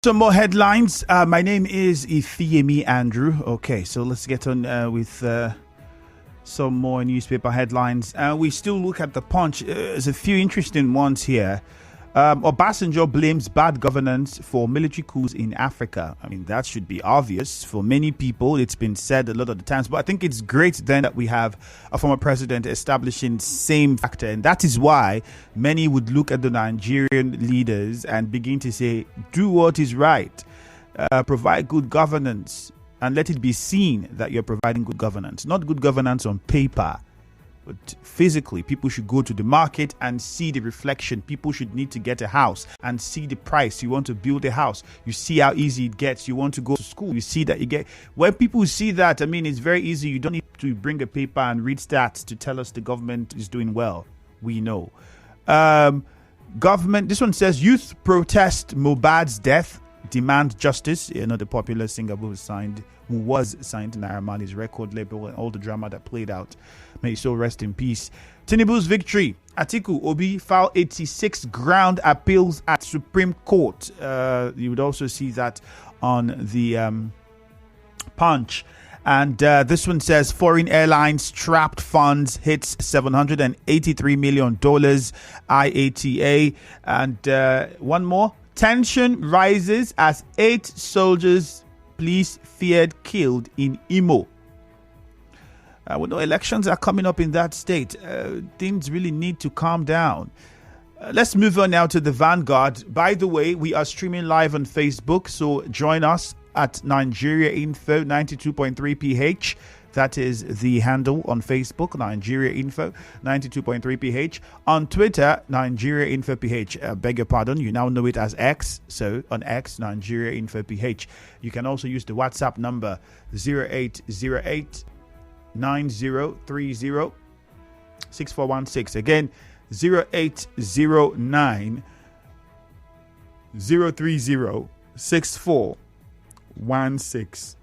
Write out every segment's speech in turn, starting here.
Some more headlines. My name is Ifeyemi Andrew. Okay, so let's get on with some more newspaper headlines. We still look at the Punch. There's a few interesting ones here. Obasanjo blames bad governance for military coups in Africa. I mean, that should be obvious for many people. It's been said a lot of the times, but I think it's great then that we have a former president establishing same factor. And that is why many would look at the Nigerian leaders and begin to say, do what is right, provide good governance, and let it be seen that you're providing good governance, not good governance on paper. But physically, people should go to the market and see the reflection. People should need to get a house and see the price. You want to build a house, you see how easy it gets. You want to go to school, you see that you get. When people see that, I mean, it's very easy. You don't need to bring a paper and read stats to tell us the government is doing well. We know. Government, this one says, youth protest Mohbad's death, demand justice. You know, the popular singer who was signed to Naira Marley's record label and all the drama that played out. May he so rest in peace. Tinubu's victory. Atiku Obi filed 86 ground appeals at Supreme Court. You would also see that on the Punch. And this one says foreign airlines trapped funds hits $783 million IATA. And one more. Tension rises as 8 soldiers police feared killed in Imo. We know elections are coming up in that state. Things really need to calm down. Let's move on now to the Vanguard. By the way, we are streaming live on Facebook, so join us at Nigeria Info 92.3 PH. That is the handle on Facebook, Nigeria Info 92.3 PH. On Twitter, Nigeria Info PH. Beg your pardon, you now know it as X. So on X, Nigeria Info PH. You can also use the WhatsApp number 0808 9030 6416. Again, 0809 030 6416.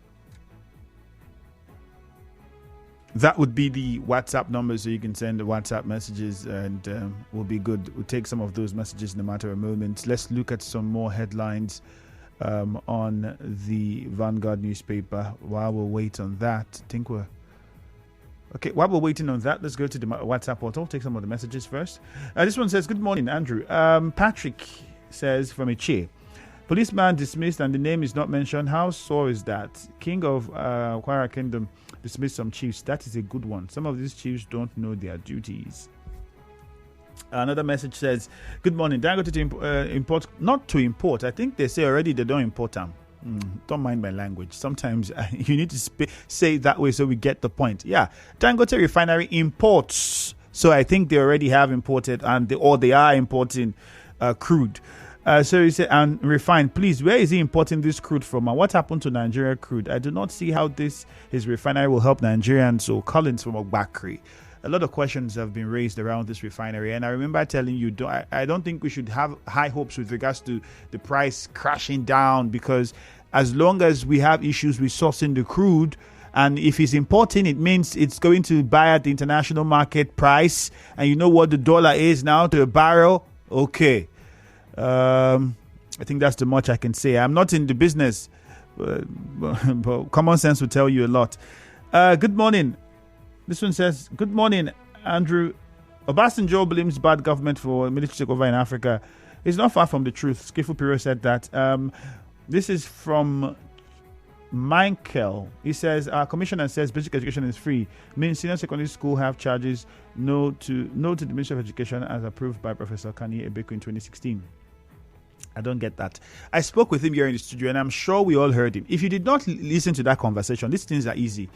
That would be the WhatsApp number, so you can send the WhatsApp messages, and we'll be good. We'll take some of those messages in a matter of moments. Let's look at some more headlines on the Vanguard newspaper. While we'll wait on that, while we're waiting on that, let's go to the WhatsApp portal, take some of the messages first. This one says, good morning, Andrew. Patrick says from Ichie, policeman dismissed and the name is not mentioned. How sore is that? King of Kwara Kingdom dismissed some chiefs. That is a good one. Some of these chiefs don't know their duties. Another message says, good morning, Dangote to import, not to import. I think they say already they don't import them. Don't mind my language. Sometimes you need to say it that way so we get the point. Yeah, Dangote Refinery imports. So I think they already have imported or they are importing crude. So he said, and refined, please, where is he importing this crude from? And what happened to Nigeria crude? I do not see how his refinery will help Nigerians. So Collins from Ogbakri. A lot of questions have been raised around this refinery. And I remember telling you, I don't think we should have high hopes with regards to the price crashing down, because as long as we have issues with sourcing the crude, and if he's importing, it means it's going to buy at the international market price. And you know what the dollar is now to a barrel? Okay. I think that's too much I can say. I'm not in the business, but common sense will tell you a lot. Good morning. This one says, good morning, Andrew. Obasanjo blames bad government for military takeover in Africa. It's not far from the truth. Skifu Piro said that. This is from Michael. He says, our commissioner says basic education is free. Means senior secondary school have charges. No to the Ministry of Education as approved by Professor Kani Ebeko in 2016. I don't get that. I spoke with him here in the studio, and I'm sure we all heard him. If you did not listen to that conversation, these things are easy.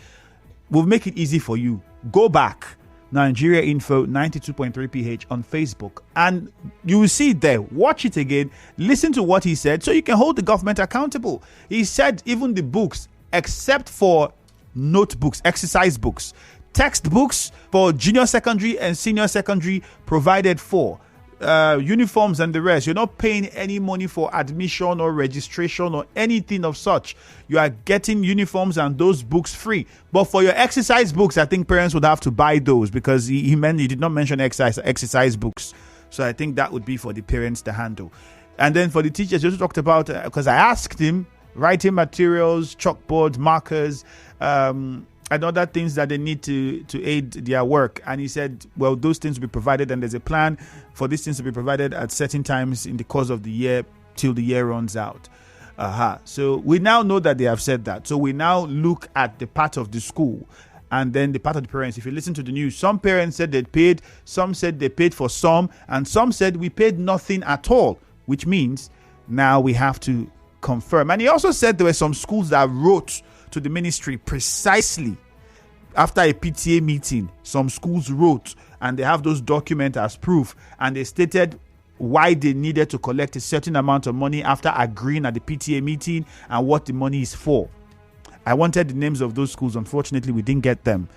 We'll make it easy for you. Go back, Nigeria Info 92.3 PH on Facebook, and you will see it there. Watch it again. Listen to what he said so you can hold the government accountable. He said even the books, except for notebooks, exercise books, textbooks for junior secondary and senior secondary provided for. Uniforms and the rest, you're not paying any money for admission or registration or anything of such. You are getting uniforms and those books free. But for your exercise books, I think parents would have to buy those, because he did not mention exercise books. So I think that would be for the parents to handle. And then for the teachers, he also talked about, because I asked him, writing materials, chalkboards, markers, and other things that they need to aid their work. And he said, well, those things will be provided, and there's a plan for these things to be provided at certain times in the course of the year till the year runs out. So we now know that they have said that. So we now look at the part of the school and then the part of the parents. If you listen to the news, some parents said they paid, some said they paid for some, and some said we paid nothing at all, which means now we have to confirm. And he also said there were some schools that wrote to the ministry precisely after a PTA meeting. Some schools wrote and they have those documents as proof, and they stated why they needed to collect a certain amount of money after agreeing at the PTA meeting and what the money is for. I wanted the names of those schools. Unfortunately, we didn't get them.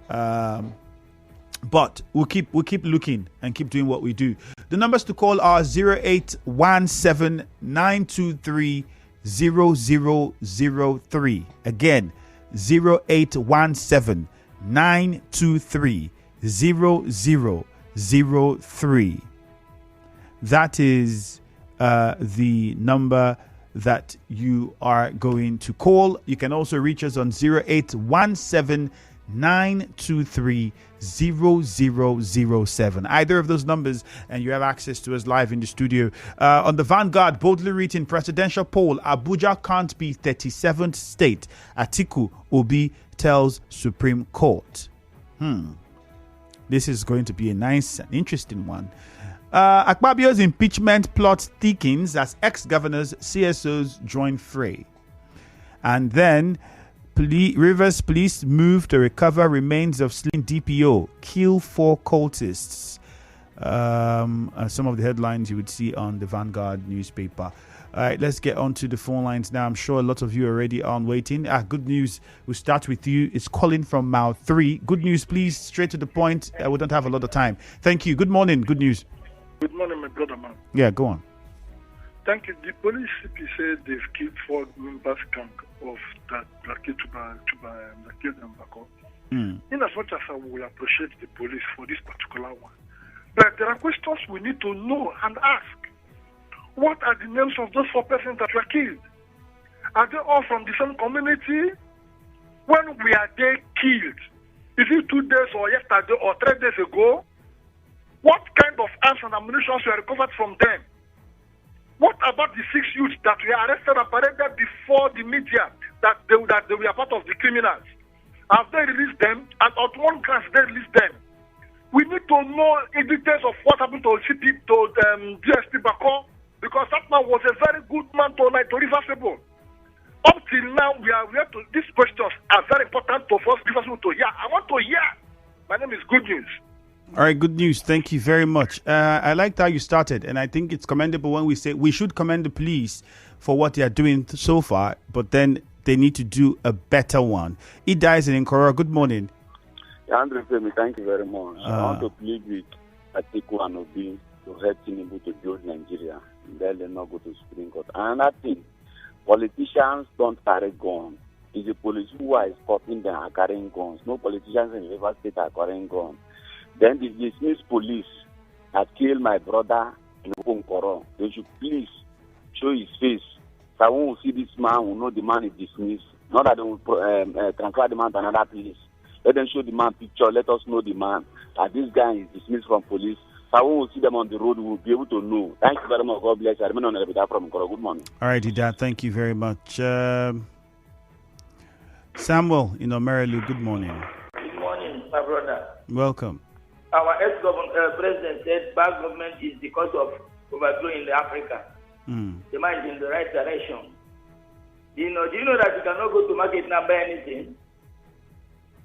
But we'll keep looking and keep doing what we do. The numbers to call are 0817 923 0003. Again, 0817 923 0003. That is the number that you are going to call. You can also reach us on 0817 923 0007. Either of those numbers, and you have access to us live in the studio. On the Vanguard, boldly written presidential poll, Abuja can't be 37th state. Atiku Obi tells Supreme Court. This is going to be a nice and interesting one. Akpabio's impeachment plot thickens as ex-governors, CSOs join fray. And then Rivers police move to recover remains of slain DPO, kill 4 cultists. Some of the headlines you would see on the Vanguard newspaper. All right, let's get on to the phone lines now. I'm sure a lot of you are already on waiting. Good news. We'll start with you. It's calling from Mile 3. Good news, please. Straight to the point. We don't have a lot of time. Thank you. Good morning. Good news. Good morning, my brother, man. Yeah, go on. Thank you. The police CP said they've killed 4 members gang of that killed them back up. In as much as we appreciate the police for this particular one, but there are questions we need to know and ask. What are the names of those 4 persons that were killed? Are they all from the same community? When were they killed? Is it 2 days or yesterday or 3 days ago? What kind of arms and ammunition were recovered from them? What about the 6 youths that were arrested and paraded before the media that they were part of the criminals? Have they released them? And on one class they released them? We need to know in details of what happened to DSP Bako, because that man was a very good man to reversible. Up till now, we have to. These questions are very important for us to hear. I want to hear. My name is Good News. All right, good news. Thank you very much. I liked how you started, and I think it's commendable when we say we should commend the police for what they are doing so far, but then they need to do a better one. Ida is in Nkoro. Good morning. Andrew Femi, thank you very much. I want to plead with Atiku and Obi to help Tinubu to build Nigeria. Then they not go to Supreme Court. Another thing, politicians don't carry guns. It's the police who are stopping them are carrying guns. No politicians in River State are carrying guns. Then the dismissed police that killed my brother in Nkoro. They should please show his face. So when we see this man, we know the man is dismissed. Not that they will transfer the man to another place. Let them show the man picture. Let us know the man. That this guy is dismissed from police. So when we see them on the road, we will be able to know. Thank you very much. God bless you. I remain on the from Nkoro. Good morning. All right, Ida. Thank you very much. Samuel in Omerelu, good morning. Good morning, my brother. Welcome. Our ex-president said bad government is the cause of overthrow in Africa. The man is in the right direction. Do you know that you cannot go to market and buy anything?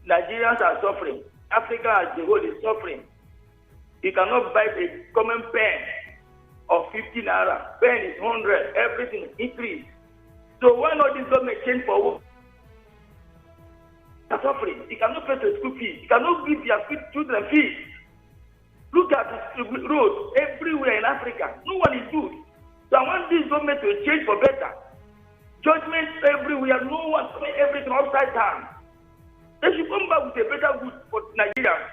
Nigerians are suffering. Africa as the whole is suffering. You cannot buy a common pen of 50 naira. Pen is 100. Everything increased. So why not this government change for what? Are suffering. You cannot pay the school fees. You cannot give your children fees. Look at the roads everywhere in Africa. No one is good. So I want this government to change for better. Judgment everywhere. No one doing everything upside down. They should come back with a better good for Nigeria.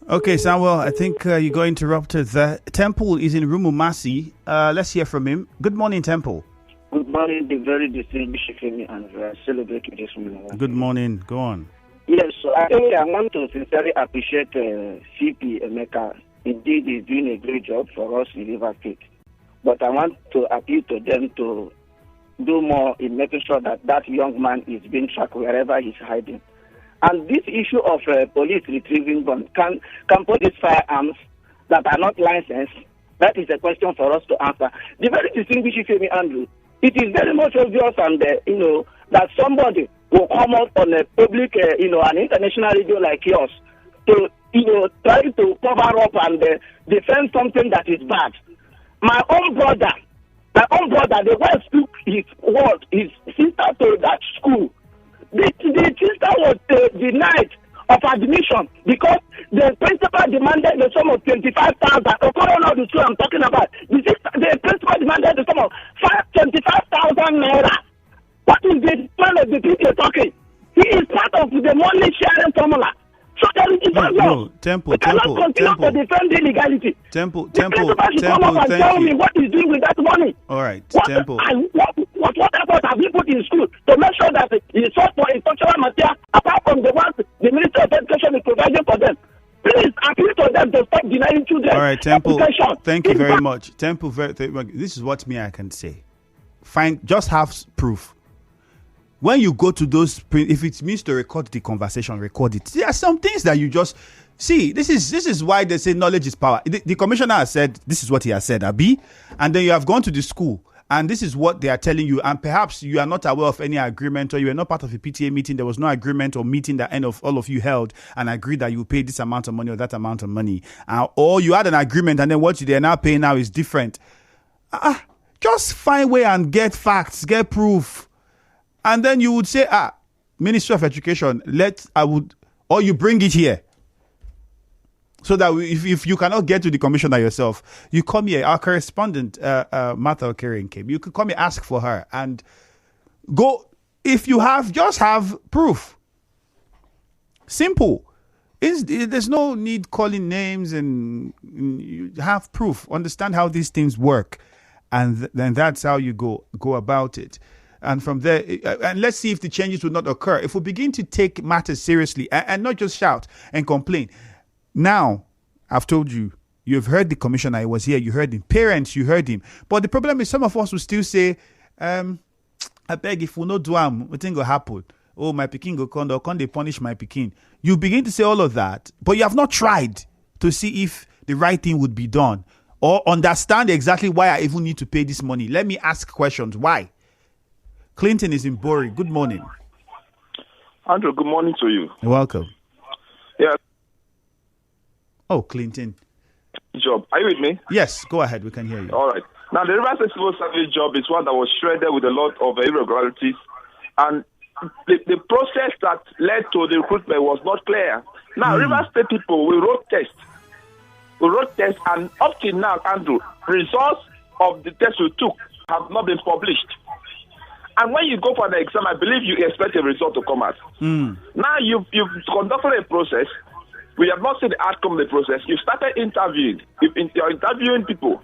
Okay, Samuel, I think you got interrupted there. Temple is in Rumumasi. Let's hear from him. Good morning, Temple. Good morning, the very distinguished Femi, and celebrate this morning. Good morning. Go on. Yes, so I want to sincerely appreciate CP Emeka. Indeed, he's doing a great job for us in River State. But I want to appeal to them to do more in making sure that that young man is being tracked wherever he's hiding. And this issue of police retrieving guns, can police firearms that are not licensed? That is a question for us to answer. The very distinguished Femi Andrew, it is very much obvious and that somebody will come out on a public, an international radio like yours to, try to cover up and defend something that is bad. My own brother, the wife took his sister to that school. The sister was denied of admission because the principal demanded the sum of 25,000. The school I'm talking about. The principal demanded the sum of 25,000 naira. What is the plan of the people talking? He is part of the money sharing formula. So there is no, Temple, to defend illegality. Temple, come up and tell me what he's doing with that money. All right, Temple. What effort have you put in school to make sure that he sought for instructional material apart from the ones the Ministry of Education is providing for them? Please appeal to them to stop denying children. All right, Temple. Thank you very much, Temple. This is what I can say. Just have proof. When you go to those, if it means to record the conversation, record it. There are some things that you just see. This is why they say knowledge is power. The commissioner has said this is what he has said, Abi, and then you have gone to the school and this is what they are telling you. And perhaps you are not aware of any agreement, or you are not part of a PTA meeting. There was no agreement or meeting that all of you held and agreed that you pay this amount of money or that amount of money, or you had an agreement and then what they are now paying now is different. Just find way and get facts, get proof. And then you would say, Ministry of Education, or you bring it here. So that if you cannot get to the commissioner yourself, you come here. Our correspondent, Martha Okering came. You could come here, ask for her, and go. If you just have proof. Simple. There's no need calling names, and you have proof. Understand how these things work, and then that's how you go about it. And from there, and let's see if the changes will not occur. If we begin to take matters seriously and not just shout and complain. Now, I've told you, you've heard the commissioner. He was here. You heard him. Parents, you heard him. But the problem is some of us will still say, I beg, if we no do what thing will happen? Oh, my pikin go come, or can they punish my pikin? You begin to say all of that, but you have not tried to see if the right thing would be done or understand exactly why I even need to pay this money. Let me ask questions. Why? Clinton is in Bori. Good morning. Andrew, good morning to you. You're welcome. Yeah. Oh, Clinton. Job. Are you with me? Yes, go ahead. We can hear you. All right. Now, the Rivers State Civil Service job is one that was shredded with a lot of irregularities, and the process that led to the recruitment was not clear. Now, Rivers State people, we wrote tests, and up till now, Andrew, results of the test we took have not been published. And when you go for the exam, I believe you expect a result to come out. Now you've conducted a process. We have not seen the outcome of the process. You started interviewing. You're interviewing people.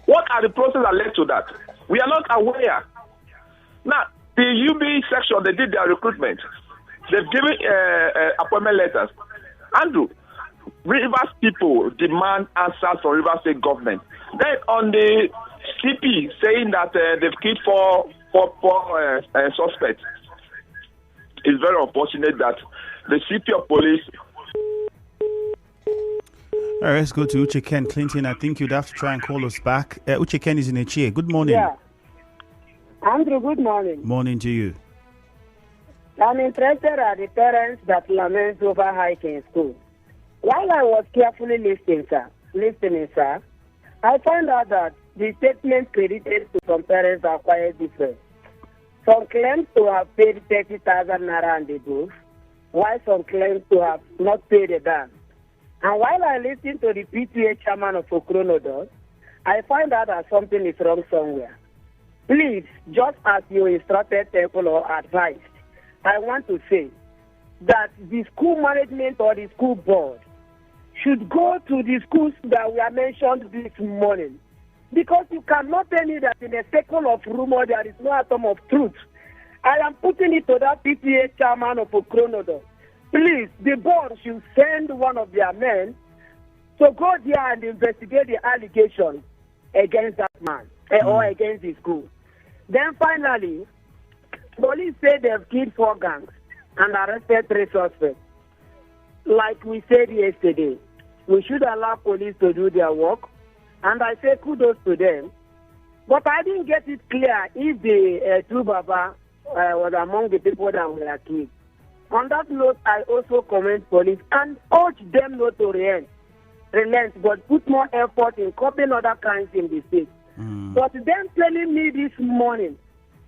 What are the processes that led to that? We are not aware. Now, the UB section, they did their recruitment. They've given appointment letters. Andrew, Rivers people demand answers from Rivers State government. Then on the CP saying that they've killed four suspects. It's very unfortunate that the CP of police. All right, let's go to Uche Ken. Clinton, I think you'd have to try and call us back. Uche Ken is in a chair. Good morning. Yeah. Andrew, good morning. Morning to you. I'm interested at the parents that lament over hike in school. While I was carefully listening, sir, I found out that the statements credited to some parents are quite different. Some claim to have paid 30,000 naira and above, while some claim to have not paid a damn. And while I listened to the PTA chairman of Okronodot, I find out that something is wrong somewhere. Please, just as you instructed Temple or advised, I want to say that the school management or the school board should go to the schools that were mentioned this morning. Because you cannot tell me that in a second of rumor there is no atom of truth. I am putting it to that PTA chairman of Okronodo. Please, the board should send one of their men to go there and investigate the allegations against that man or against the school. Then finally, police say they've killed 4 gangs and arrested 3 suspects. Like we said yesterday, we should allow police to do their work, and I say kudos to them. But I didn't get it clear if the true Baba was among the people that were killed. On that note, I also commend police and urge them not to relent, but put more effort in copying other crimes in the state. But them telling me this morning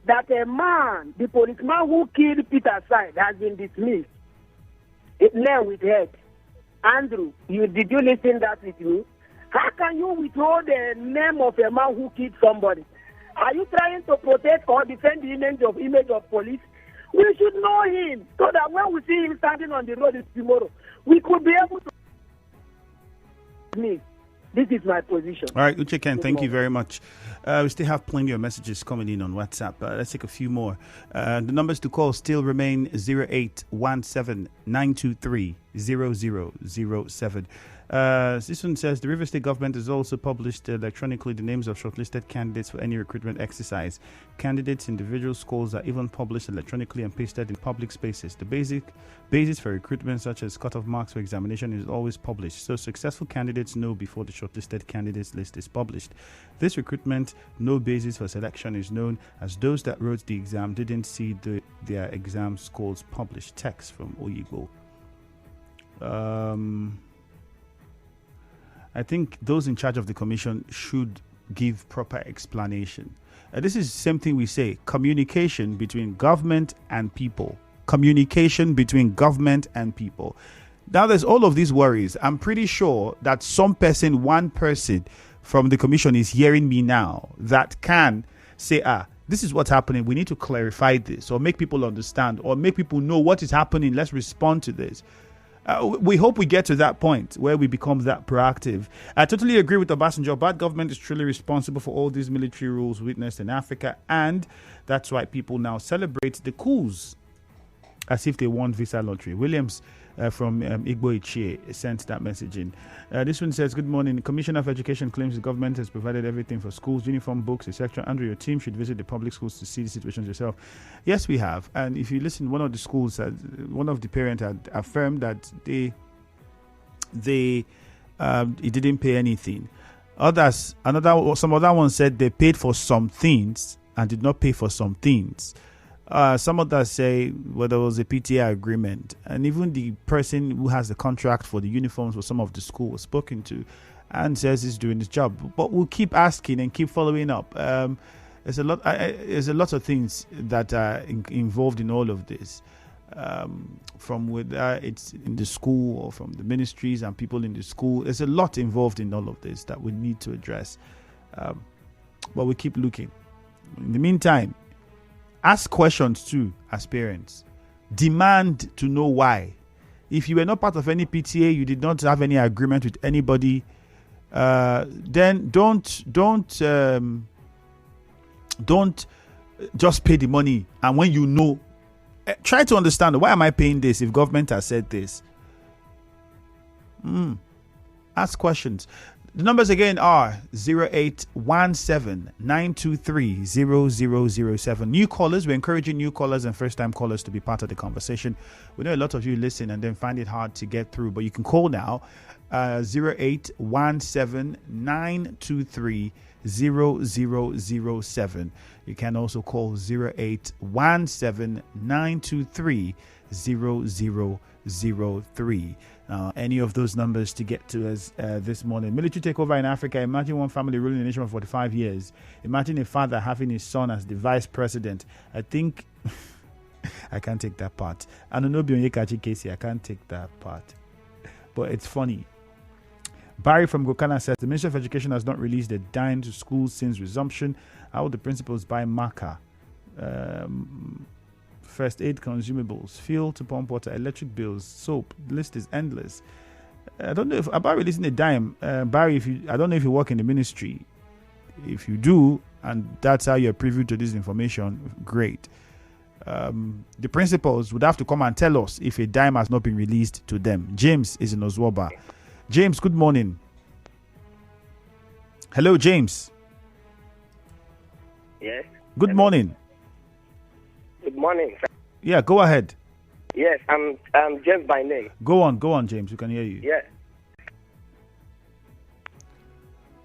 that a man, the policeman who killed Peter Side, has been dismissed. It lay with head. Andrew, did you listen that with me? How can you withhold the name of a man who killed somebody? Are you trying to protect or defend the image of police? We should know him so that when we see him standing on the road tomorrow, we could be able to. This is my position. All right, Uche Ken, thank you very much. We still have plenty of messages coming in on WhatsApp. Let's take a few more. The numbers to call still remain 0817 923 0007. This one says the River State government has also published electronically the names of shortlisted candidates for any recruitment exercise. Candidates' individual scores are even published electronically and pasted in public spaces. The basis for recruitment, such as cutoff marks for examination, is always published, so successful candidates know before the shortlisted candidates list is published. This recruitment, no basis for selection is known, as those that wrote the exam didn't see their exam scores published. Text from Oyigo. I think those in charge of the commission should give proper explanation. This is the same thing we say, communication between government and people. Communication between government and people. Now there's all of these worries. I'm pretty sure that one person from the commission is hearing me now that can say, this is what's happening. We need to clarify this, or make people understand, or make people know what is happening. Let's respond to this. We hope we get to that point where we become that proactive. I totally agree with Obasanjo. Bad government is truly responsible for all these military rules witnessed in Africa, and that's why people now celebrate the coups as if they won Visa Lottery. Williams from Igbo Ichie sent that message in. This one says, good morning. The Commissioner of Education claims the government has provided everything for schools, uniform, books, etc. Andrew, your team should visit the public schools to see the situations yourself. Yes, we have. And if you listen, one of the schools, one of the parents had affirmed that he didn't pay anything. Some other ones said they paid for some things and did not pay for some things. Some others say, well, there was a PTA agreement, and even the person who has the contract for the uniforms for some of the school was spoken to and says he's doing his job. But we'll keep asking and keep following up. There's a lot of things that are involved in all of this, from whether it's in the school or from the ministries and people in the school. There's a lot involved in all of this that we need to address. But we keep looking. In the meantime, ask questions too as parents. Demand to know why. If you were not part of any PTA, you did not have any agreement with anybody, then don't just pay the money. And when you know, try to understand, why am I paying this if government has said this? Ask questions. The numbers again are 0817 923 0007. New callers, we're encouraging new callers and first-time callers to be part of the conversation. We know a lot of you listen and then find it hard to get through, but you can call now, 0817 923 0007. You can also call 0817 923 0003. Any of those numbers to get to us this morning. Military takeover in Africa. Imagine one family ruling a nation for 45 years. Imagine a father having his son as the vice president. I think I can't take that part. I don't know, Bionye Casey, I can't take that part. But it's funny. Barry from Gokana says the Ministry of Education has not released a dime to schools since resumption. How will the principals buy marker? First aid consumables, fuel to pump water, electric bills, soap. The list is endless. I don't know about releasing a dime. Barry, I don't know if you work in the ministry. If you do, and that's how you're privy to this information, great. The principals would have to come and tell us if a dime has not been released to them. James is in Ozwoba. James, good morning. Hello, James. Yes. Good morning. Good morning. Yeah, go ahead. Yes, I'm James by name. Go on, James. We can hear you. Yes.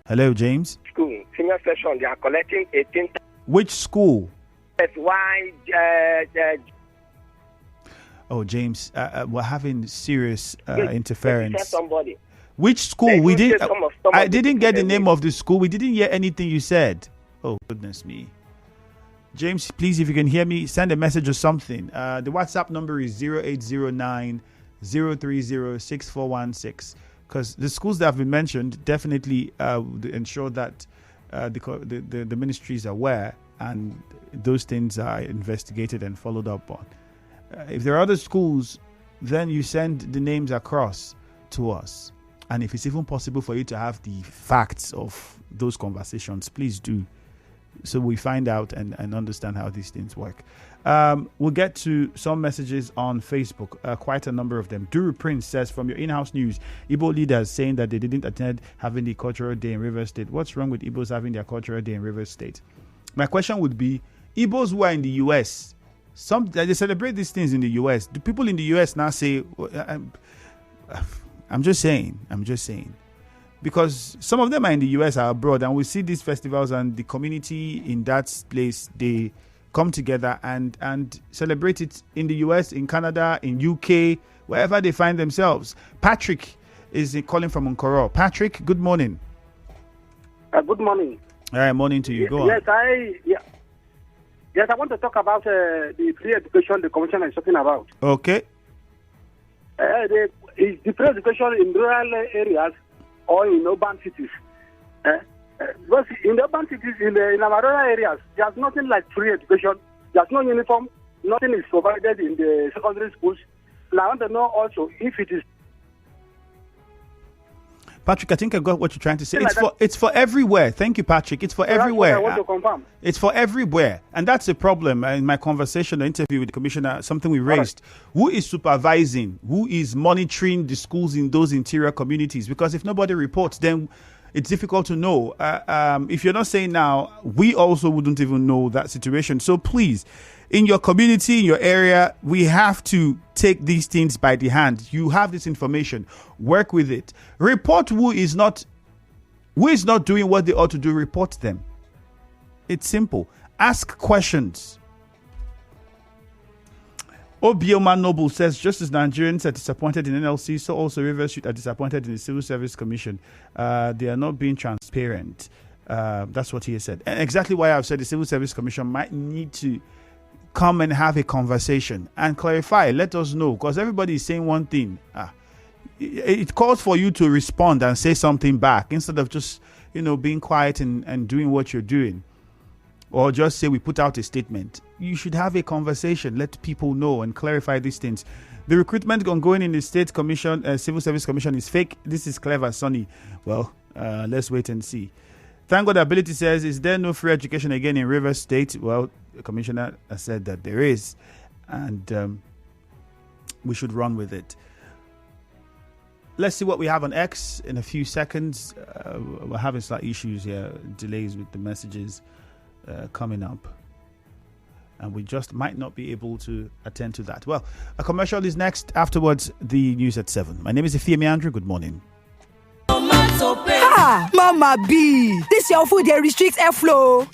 Hello, James. School, senior session, they are collecting 18. Which school? That's why. Oh, James, we're having serious interference. Somebody. Which school? We did. I didn't get the name of the school. We didn't hear anything you said. Oh, goodness me. James, please, if you can hear me, send a message or something. The WhatsApp number is 0809 030 6416. Because the schools that have been mentioned definitely ensure that the ministry is aware and those things are investigated and followed up on. If there are other schools, then you send the names across to us. And if it's even possible for you to have the facts of those conversations, please do. So we find out and understand how these things work. We'll get to some messages on Facebook, quite a number of them. Duru Prince says, from your in-house news, Igbo leaders saying that they didn't attend having the cultural day in Rivers State. What's wrong with Igbos having their cultural day in Rivers State? My question would be, Igbos who are in the US, they celebrate these things in the US. Do people in the US now say, I'm just saying. Because some of them are in the US, are abroad, and we see these festivals and the community in that place, they come together and celebrate it in the US, in Canada, in UK, wherever they find themselves. Patrick is calling from Nkoro. Patrick, good morning. Good morning. All right, morning to you. Go on. Yes, I want to talk about the free education the commission is talking about. Okay. The free education in rural areas or in urban cities. Because in the urban cities, in our rural areas, there's nothing like free education. There's no uniform. Nothing is provided in the secondary schools. And I want to know also if it is. Patrick, I think I got what you're trying to say. It's for everywhere. Thank you, Patrick. It's for everywhere. I want to confirm. It's for everywhere. And that's the problem. In my conversation, the interview with the commissioner, something we raised. Right. Who is supervising? Who is monitoring the schools in those interior communities? Because if nobody reports, then it's difficult to know. If you're not saying now, we also wouldn't even know that situation. So please, in your community, in your area, we have to take these things by the hand. You have this information. Work with it. Report who is not doing what they ought to do. Report them. It's simple. Ask questions. Obioma Noble says, just as Nigerians are disappointed in NLC, so also Rivers are disappointed in the Civil Service Commission. They are not being transparent. That's what he has said. And exactly why I've said the Civil Service Commission might need to come and have a conversation and clarify. Let us know, because everybody is saying one thing. It calls for you to respond and say something back instead of just, being quiet and doing what you're doing. Or just say we put out a statement. You should have a conversation. Let people know and clarify these things. The recruitment ongoing in the State Commission, Civil Service Commission is fake. This is clever, Sonny. Well, let's wait and see. Thank God Ability says, is there no free education again in Rivers State? Well, the commissioner has said that there is. And we should run with it. Let's see what we have on X in a few seconds. We're having slight issues here, delays with the messages coming up. And we just might not be able to attend to that. Well, a commercial is next. Afterwards, the news at 7. My name is Ifeami Andrew. Good morning. Mama B, this your food, they restrict airflow.